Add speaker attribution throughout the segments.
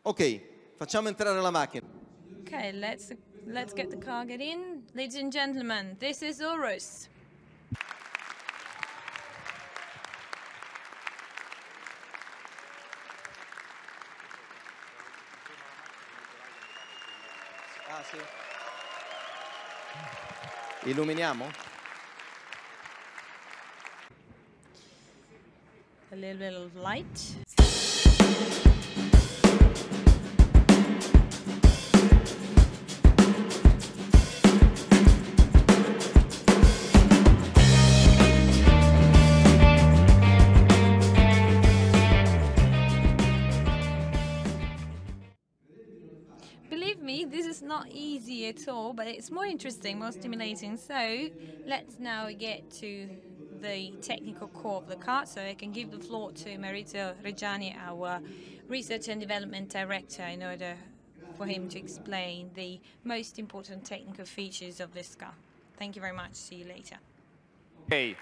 Speaker 1: Ok, facciamo entrare la macchina.
Speaker 2: Okay, let's get the car get in. Ladies and gentlemen, this is Urus.
Speaker 1: Ah, sì. Illuminiamo?
Speaker 2: A little bit of light. Believe me, this is not easy at all, but it's more interesting, more stimulating. So let's now get to the technical core of the car. So I can give the floor to Maurizio Reggiani, our Research and Development Director, in order for him to explain the most important technical features of this car. Thank you very much. See you later.
Speaker 3: Okay.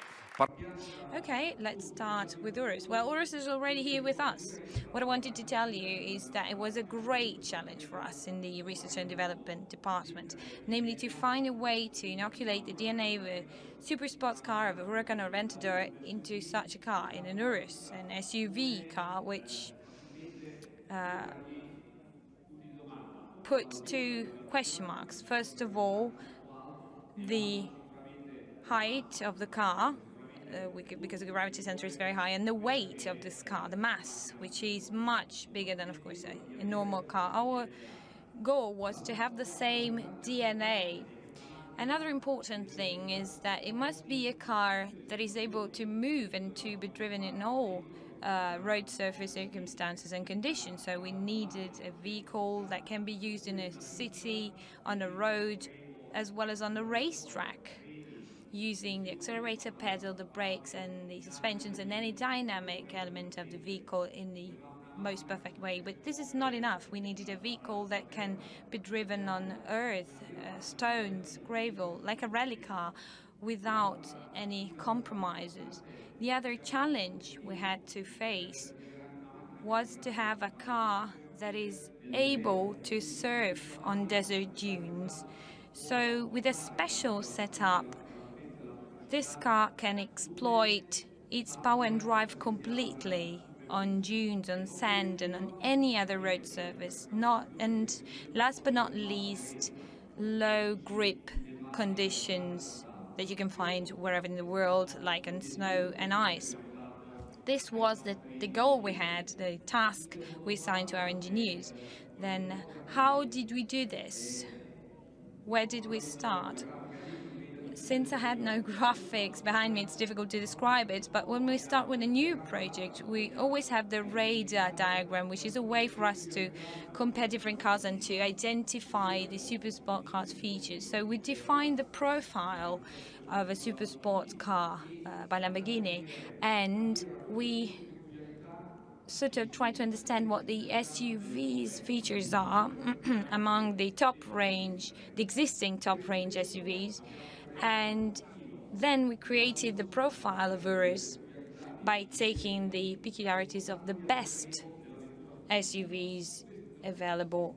Speaker 2: Okay, let's start with Urus. Well, Urus is already here with us. What I wanted to tell you is that it was a great challenge for us in the Research and Development Department, namely to find a way to inoculate the DNA of a super sports car, of a Huracan or Aventador, into such a car, in an Urus, an SUV car, which put two question marks. First of all, the height of the car, because the gravity center is very high, and the weight of this car, the mass, which is much bigger than, of course, a normal car. Our goal was to have the same DNA. Another important thing is that it must be a car that is able to move and to be driven in all road surface circumstances and conditions. So we needed a vehicle that can be used in a city, on a road, as well as on a racetrack, using the accelerator pedal, the brakes and the suspensions and any dynamic element of the vehicle in the most perfect way. But this is not enough. We needed a vehicle that can be driven on earth, stones, gravel, like a rally car, without any compromises. The other challenge we had to face was to have a car that is able to surf on desert dunes. So with a special setup, this car can exploit its power and drive completely on dunes, on sand, and on any other road surface. And last but not least, low grip conditions that you can find wherever in the world, like on snow and ice. This was the goal we had, the task we assigned to our engineers. Then how did we do this? Where did we start? Since I had no graphics behind me, it's difficult to describe it, but when we start with a new project, we always have the radar diagram, which is a way for us to compare different cars and to identify the super sport car's features. So we define the profile of a super sport car by Lamborghini, and we sort of try to understand what the SUV's features are among the top range, the existing top range SUVs. And then we created the profile of Urus by taking the peculiarities of the best SUVs available,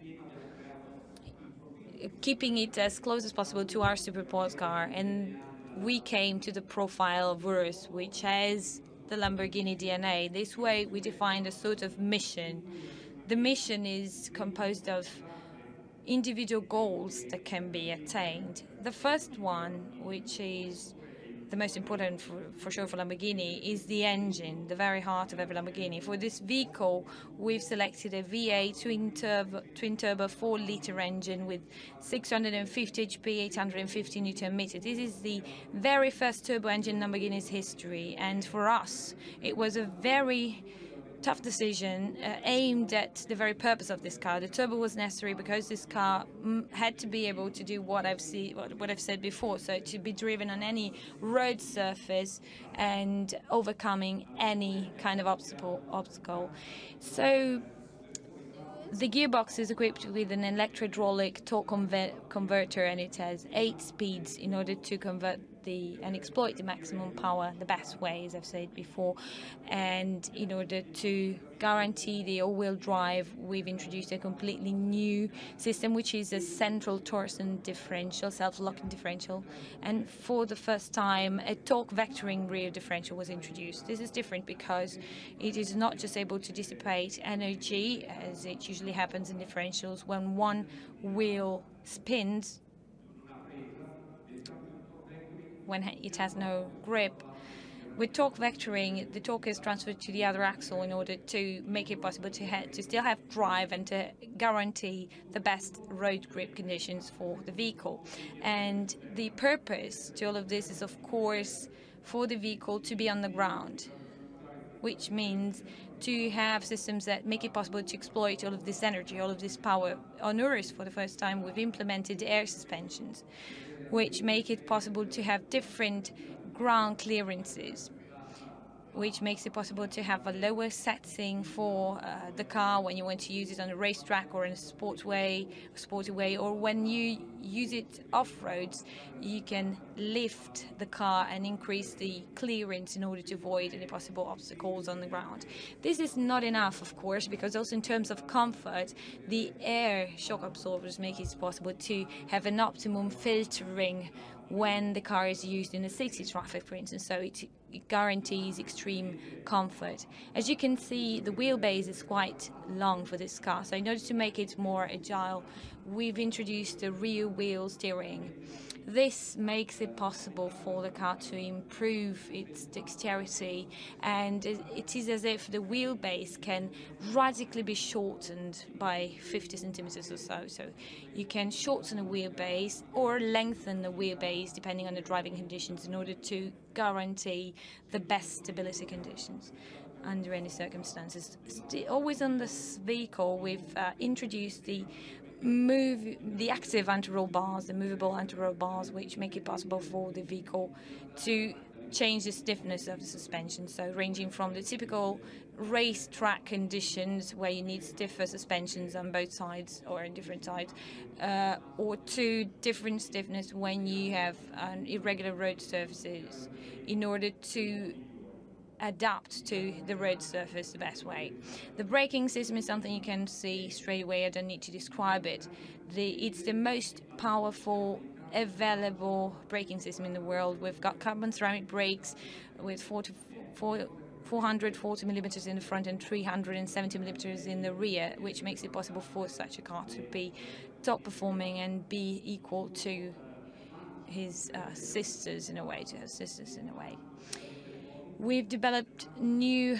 Speaker 2: keeping it as close as possible to our super sports car. And we came to the profile of Urus, which has the Lamborghini DNA. This way we defined a sort of mission. The mission is composed of individual goals that can be attained. The first one, which is the most important for sure for Lamborghini, is the engine, the very heart of every Lamborghini. For this vehicle, we've selected a V8 twin-turbo 4-liter engine with 650 HP, 850 Newton meters. This is the very first turbo engine in Lamborghini's history, and for us, it was a very tough decision aimed at the very purpose of this car. The turbo was necessary because this car had to be able to do what I've said before, so to be driven on any road surface and overcoming any kind of obstacle. So the gearbox is equipped with an electro-hydraulic torque converter, and it has 8 speeds in order to convert and exploit the maximum power the best way, as I've said before. And in order to guarantee the all-wheel drive, we've introduced a completely new system, which is a central torsion differential, self-locking differential. And for the first time, a torque vectoring rear differential was introduced. This is different because it is not just able to dissipate energy, as it usually happens in differentials when one wheel spins, when it has no grip. With torque vectoring, the torque is transferred to the other axle in order to make it possible to still have drive and to guarantee the best road grip conditions for the vehicle. And the purpose to all of this is, of course, for the vehicle to be on the ground, which means to have systems that make it possible to exploit all of this energy, all of this power. On Urus, for the first time, we've implemented air suspensions, which make it possible to have different ground clearances, which makes it possible to have a lower setting for the car when you want to use it on a racetrack or in a sporty way, or when you use it off-roads, you can lift the car and increase the clearance in order to avoid any possible obstacles on the ground. This is not enough, of course, because also in terms of comfort, the air shock absorbers make it possible to have an optimum filtering when the car is used in a city traffic, for instance, so it guarantees extreme comfort. As you can see, the wheelbase is quite long for this car, so in order to make it more agile, we've introduced the rear wheel steering. This makes it possible for the car to improve its dexterity, and it is as if the wheelbase can radically be shortened by 50 centimeters or so. So you can shorten a wheelbase or lengthen the wheelbase depending on the driving conditions in order to guarantee the best stability conditions under any circumstances. Always on this vehicle, we've introduced the active anti-roll bars, the movable anti-roll bars, which make it possible for the vehicle to change the stiffness of the suspension. So ranging from the typical racetrack conditions where you need stiffer suspensions on both sides or on different sides, or to different stiffness when you have irregular road surfaces in order to adapt to the road surface the best way. The braking system is something you can see straight away. I don't need to describe it. It's the most powerful available braking system in the world. We've got carbon ceramic brakes with 440 millimeters in the front and 370 millimeters in the rear, which makes it possible for such a car to be top performing and be equal to his sisters in a way, to her sisters in a way. We've developed new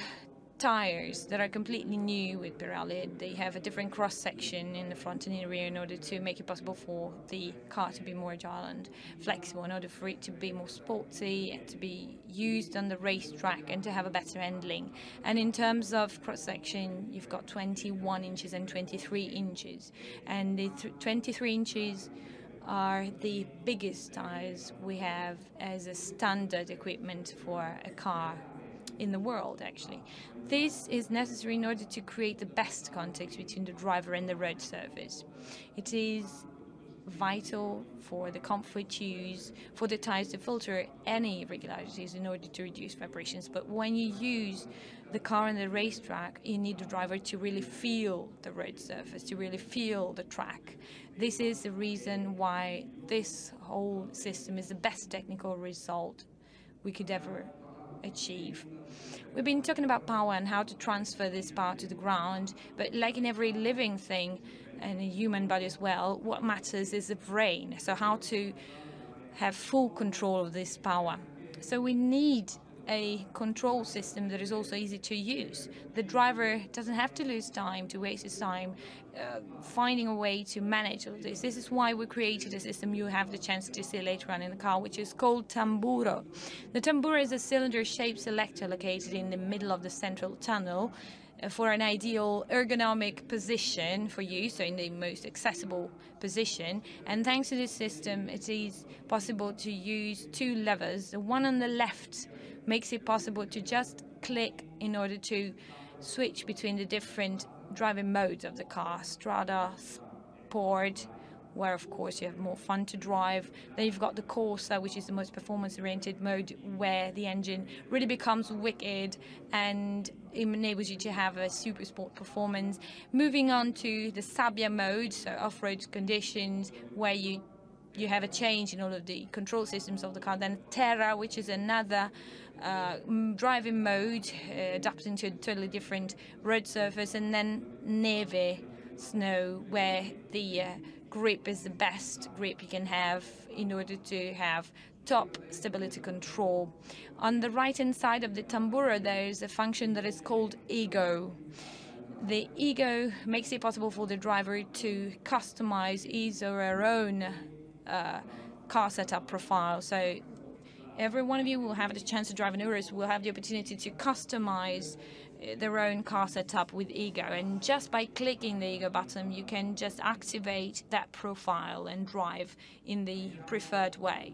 Speaker 2: tires that are completely new with Pirelli. They have a different cross-section in the front and in the rear in order to make it possible for the car to be more agile and flexible, in order for it to be more sporty and to be used on the racetrack and to have a better handling. And in terms of cross-section, you've got 21 inches and 23 inches. And the 23 inches are the biggest tires we have as a standard equipment for a car in the world, actually. This is necessary in order to create the best contact between the driver and the road surface. It is vital for the comfort use, for the tires to filter any irregularities in order to reduce vibrations. But when you use the car on the racetrack, you need the driver to really feel the road surface, to really feel the track. This is the reason why this whole system is the best technical result we could ever achieve. We've been talking about power and how to transfer this power to the ground, but like in every living thing, and a human body as well, what matters is the brain. So how to have full control of this power. So we need a control system that is also easy to use. The driver doesn't have to lose time, to waste his time finding a way to manage all this. This is why we created a system you have the chance to see later on in the car, which is called Tamburo. The Tamburo is a cylinder-shaped selector located in the middle of the central tunnel for an ideal ergonomic position for you, so in the most accessible position. And thanks to this system, it is possible to use two levers. The one on the left makes it possible to just click in order to switch between the different driving modes of the car: Strada, Sport, where of course you have more fun to drive. Then you've got the Corsa, which is the most performance-oriented mode, where the engine really becomes wicked and enables you to have a super sport performance. Moving on to the Sabbia mode, so off-road conditions, where you have a change in all of the control systems of the car. Then Terra, which is another driving mode, adapting to a totally different road surface. And then Neve, snow, where the grip is the best grip you can have in order to have top stability control. On the right-hand side of the tamburo, there is a function that is called Ego. The Ego makes it possible for the driver to customize his or her own car setup profile. So every one of you will have the chance to drive an Urus, will have the opportunity to customize their own car setup with Ego. And just by clicking the Ego button, you can just activate that profile and drive in the preferred way.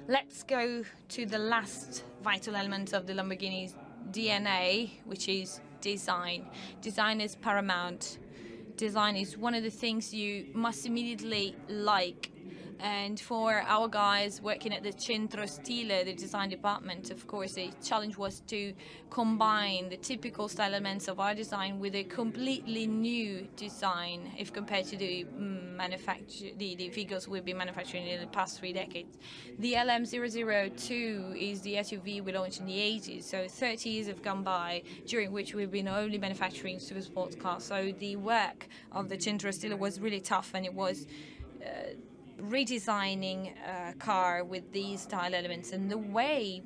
Speaker 2: Let's go to the last vital element of the Lamborghini's DNA, which is design. Design is paramount. Design is one of the things you must immediately like. And for our guys working at the Centro Stile, the design department, of course, the challenge was to combine the typical style elements of our design with a completely new design if compared to the vehicles we've been manufacturing in the past 3 decades. The LM002 is the SUV we launched in the 80s, so 30 years have gone by, during which we've been only manufacturing super sports cars. So the work of the Centro Stile was really tough, and it was redesigning a car with these style elements. And the way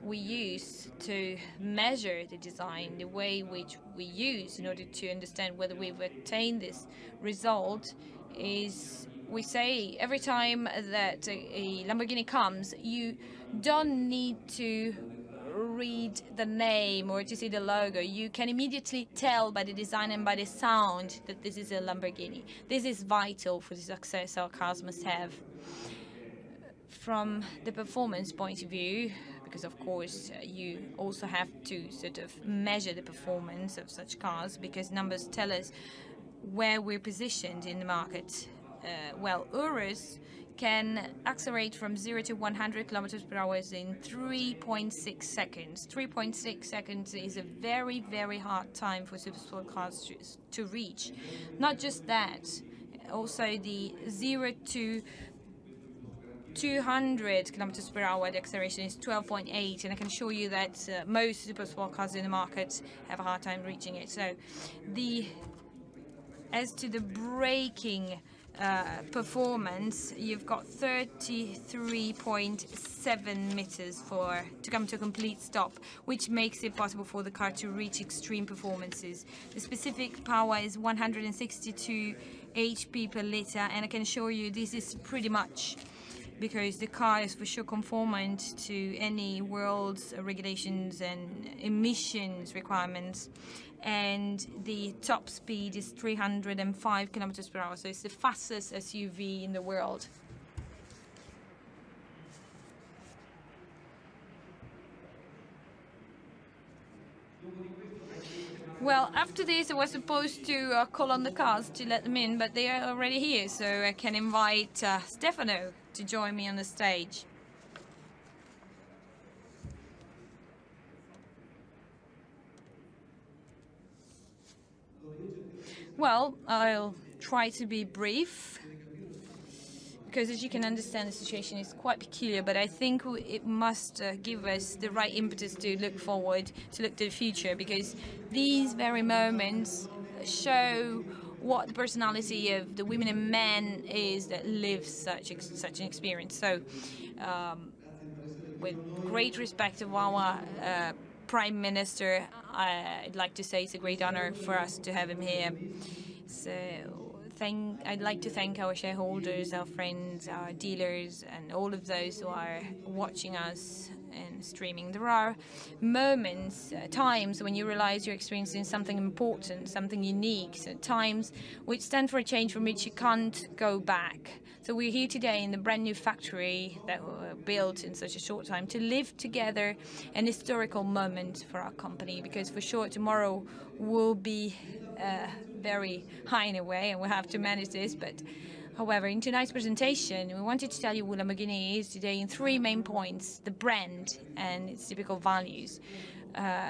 Speaker 2: we use to measure the design, the way which we use in order to understand whether we've attained this result, is we say every time that a Lamborghini comes, you don't need to read the name or to see the logo. You can immediately tell by the design and by the sound that this is a Lamborghini. This is vital for the success our cars must have. From the performance point of view, because of course you also have to sort of measure the performance of such cars, because numbers tell us where we're positioned in the market. Well, Urus can accelerate from 0 to 100 kilometers per hour in 3.6 seconds. 3.6 seconds is a very, very hard time for supersport cars to reach. Not just that, also the 0 to 200 kilometers per hour, the acceleration is 12.8, and I can assure you that most supersport cars in the market have a hard time reaching it. So, as to the braking performance, you've got 33.7 meters to come to a complete stop, which makes it possible for the car to reach extreme performances. The specific power is 162 HP per liter, and I can assure you this is pretty much because the car is for sure conformant to any world's regulations and emissions requirements. And the top speed is 305 kilometers per hour, so it's the fastest SUV in the world. Well, after this, I was supposed to call on the cars to let them in, but they are already here, so I can invite Stefano to join me on the stage. Well, I'll try to be brief, because as you can understand, the situation is quite peculiar, but I think it must give us the right impetus to look forward, to look to the future, because these very moments show what the personality of the women and men is that live such an experience. So, with great respect of our Prime Minister, I'd like to say it's a great honor for us to have him here. So I'd like to thank our shareholders, our friends, our dealers, and all of those who are watching us and streaming. There are moments, times when you realize you're experiencing something important, something unique, so times which stand for a change from which you can't go back. So we're here today in the brand new factory that were built in such a short time to live together an historical moment for our company, because for sure tomorrow will be very high in a way, and we have to manage this. But however, in tonight's presentation, we wanted to tell you what Lamborghini is today in three main points: the brand and its typical values.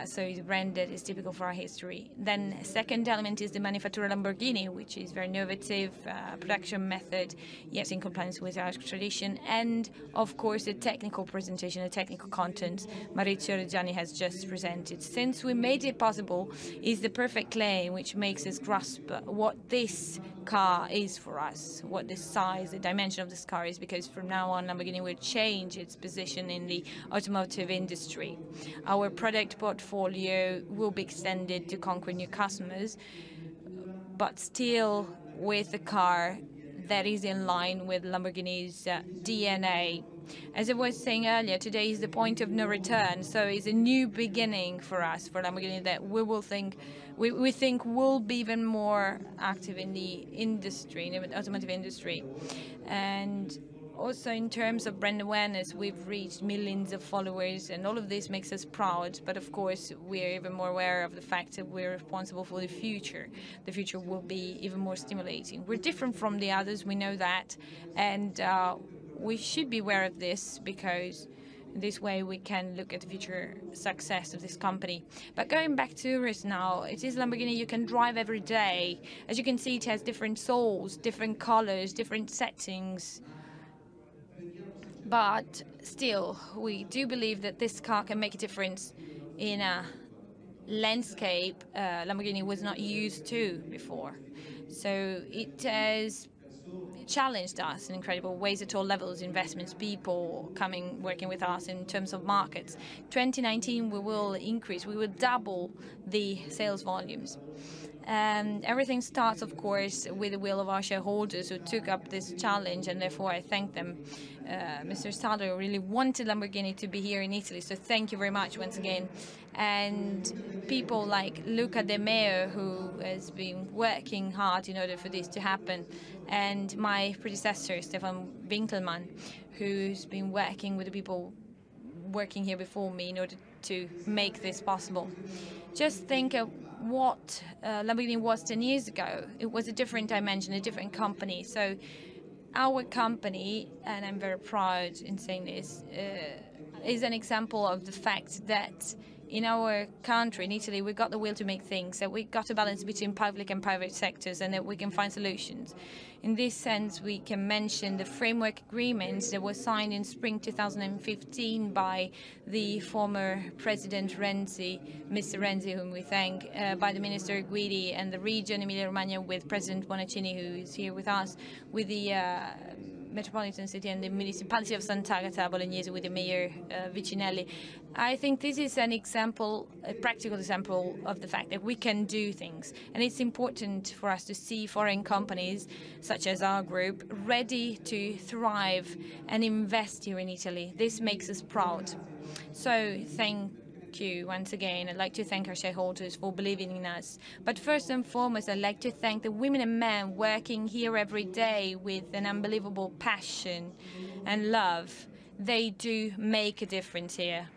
Speaker 2: So it's a brand that is typical for our history. Then second element is the Manifattura Lamborghini, which is very innovative production method, yes, in compliance with our tradition. And of course, the technical presentation, the technical content Maurizio Reggiani has just presented. Since we made it possible, is the perfect claim which makes us grasp what this car is for us, what the size, the dimension of this car is, because from now on Lamborghini will change its position in the automotive industry. Our product portfolio will be extended to conquer new customers, but still with a car that is in line with Lamborghini's DNA. As I was saying earlier, today is the point of no return, so it's a new beginning for us, for Lamborghini, that we think will be even more active in the industry, in the automotive industry. And also in terms of brand awareness, we've reached millions of followers, and all of this makes us proud. But of course, we're even more aware of the fact that we're responsible for the future. The future will be even more stimulating. We're different from the others, we know that, and we should be aware of this, because this way we can look at the future success of this company. But going back to Urus now, it is Lamborghini you can drive every day. As you can see, it has different soles, different colors, different settings. But still, we do believe that this car can make a difference in a landscape Lamborghini was not used to before. So it has challenged us in incredible ways at all levels: investments, people coming, working with us in terms of markets. 2019, we will double the sales volumes. Everything starts, of course, with the will of our shareholders who took up this challenge, and therefore I thank them. Mr. Staller really wanted Lamborghini to be here in Italy, so thank you very much once again. And people like Luca De Meo, who has been working hard in order for this to happen, and my predecessor, Stefan Winkelmann, who's been working with the people working here before me in order to make this possible. Just think of what Lamborghini was 10 years ago. It was a different dimension, a different company. So our company, and I'm very proud in saying this, is an example of the fact that in our country, in Italy, we got the will to make things, that we got a balance between public and private sectors, and that we can find solutions. In this sense, we can mention the framework agreement that was signed in spring 2015 by the former President Renzi, Mr. Renzi, whom we thank, by the Minister Guidi, and the region Emilia-Romagna with President Bonaccini, who is here with us, with the metropolitan city and the municipality of Sant'Agata Bolognese with the mayor Vicinelli. I think this is an example, a practical example of the fact that we can do things. And it's important for us to see foreign companies, such as our group, ready to thrive and invest here in Italy. This makes us proud. So thank you once again. I'd like to thank our shareholders for believing in us. But first and foremost, I'd like to thank the women and men working here every day with an unbelievable passion and love. They do make a difference here.